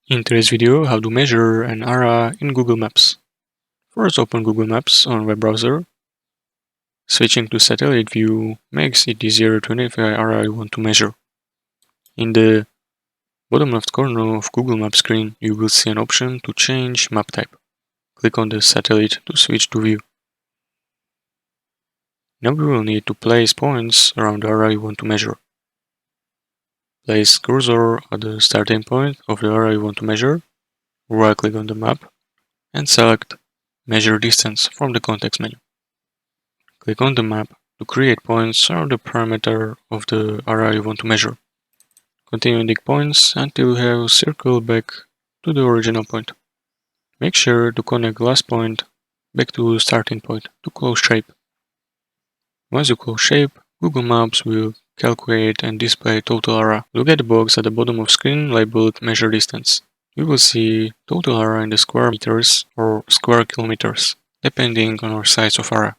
In today's video, how to measure an area in Google Maps. First, open Google Maps on web browser. Switching to satellite view makes it easier to identify the area you want to measure. In the bottom left corner of Google Maps screen, you will see an option to change map type. Click on the satellite to switch to view. Now you will need to place points around the area you want to measure. Place cursor at the starting point of the area you want to measure, right-click on the map, and select Measure Distance from the context menu. Click on the map to create points around the perimeter of the area you want to measure. Continue dig points until you have circled back to the original point. Make sure to connect the last point back to the starting point to close shape. Once you close shape, Google Maps will calculate and display total area. Look at the box at the bottom of screen labeled Measure Distance. You will see total area in the square meters or square kilometers, depending on our size of area.